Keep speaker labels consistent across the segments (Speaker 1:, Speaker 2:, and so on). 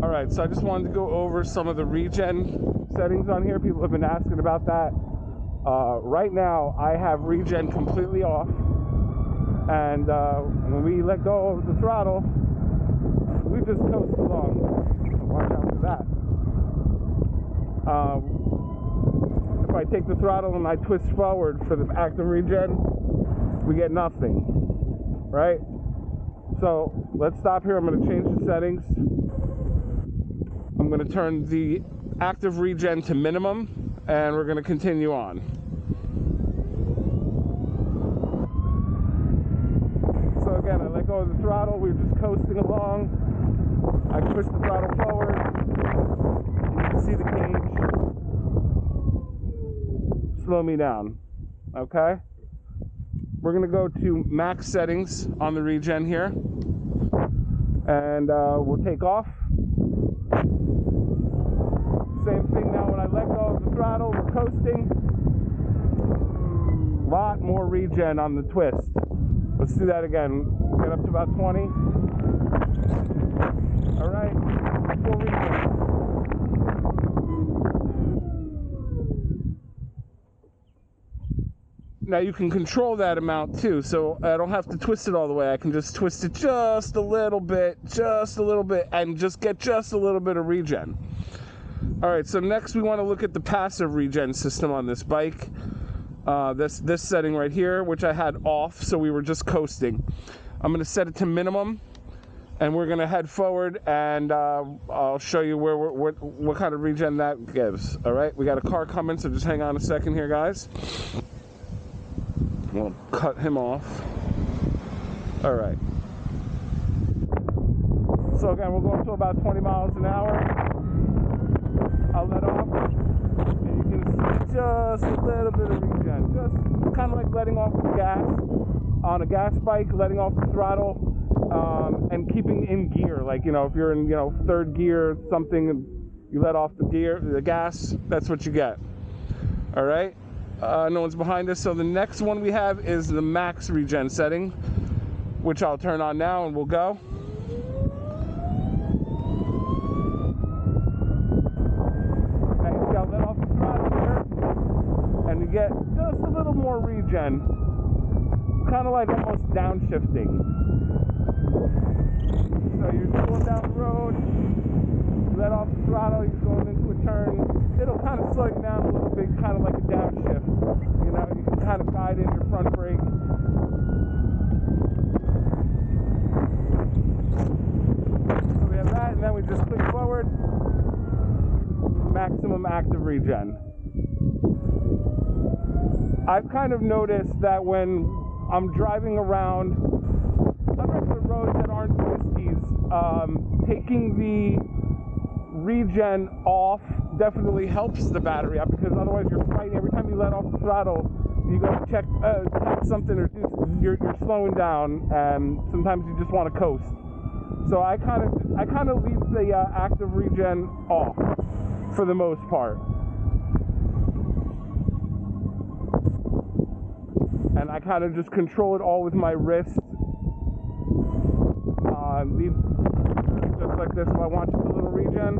Speaker 1: Alright, so I just wanted to go over some of the regen settings on here. People have been asking about that. Right now, I have regen completely off. And when we let go of the throttle, we just coast along. So watch out for that. If I take the throttle and I twist forward for the active regen, we get nothing, right? So let's stop here. I'm going to change the settings. I'm going to turn the active regen to minimum, and we're going to continue on. So again, I let go of the throttle. We're just coasting along. I push the throttle forward. You can see the gauge slow me down. Okay? We're going to go to max settings on the regen here. And we'll take off. Same thing now when I let go of the throttle, we're coasting. A lot more regen on the twist. Let's do that again. Get up to about 20. Alright, full regen. Now you can control that amount too, so I don't have to twist it all the way. I can just twist it just a little bit, and just get just a little bit of regen. Alright, so next we want to look at the passive regen system on this bike. This setting right here, which I had off, so we were just coasting. I'm going to set it to minimum, and we're going to head forward, and I'll show you what kind of regen that gives. Alright, we got a car coming, so just hang on a second here, guys. We'll cut him off. Alright. So again, we'll go up to about 20 miles an hour. I'll let off. And you can see just a little bit of regen. Just kind of like letting off the gas on a gas bike, letting off the throttle, and keeping in gear. Like, you know, if you're in, you know, third gear, something, you let off the gas, that's what you get. Alright? No one's behind us, so the next one we have is the max regen setting, which I'll turn on now and we'll go. Now you see I'll let off the throttle here, and you get just a little more regen, kind of like almost downshifting. So you're going down the road, you let off the throttle, you're going into a turn. It'll kind of slow you down a little bit, kind of like a downshift. You know, you can kind of guide in your front brake. So we have that, and then we just click forward. Maximum active regen. I've kind of noticed that when I'm driving around on regular roads that aren't twisties, taking the regen off definitely helps the battery up, because otherwise you're fighting. Every time you let off the throttle, you go to check something, or you're slowing down, and sometimes you just want to coast. So I kind of leave the active regen off for the most part, and I kind of just control it all with my wrist. Leave just like this. If I want just a little regen,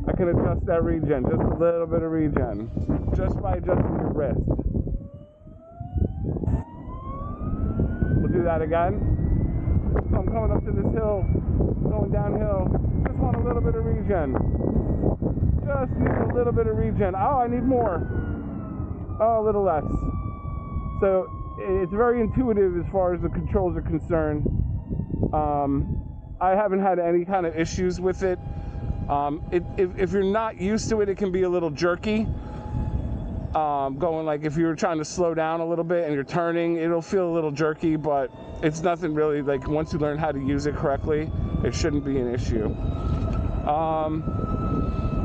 Speaker 1: I can adjust that regen, just a little bit of regen, just by adjusting your wrist. We'll do that again. So I'm coming up to this hill, going downhill, just want a little bit of regen. Just using a little bit of regen. Oh, I need more. Oh, a little less. So it's very intuitive as far as the controls are concerned. I haven't had any kind of issues with it. If you're not used to it, it can be a little jerky. Going like if you were trying to slow down a little bit and you're turning, it'll feel a little jerky, but it's nothing really. Like once you learn how to use it correctly, it shouldn't be an issue.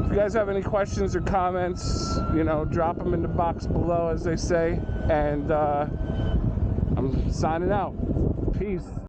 Speaker 1: If you guys have any questions or comments, you know, drop them in the box below, as they say. And I'm signing out. Peace.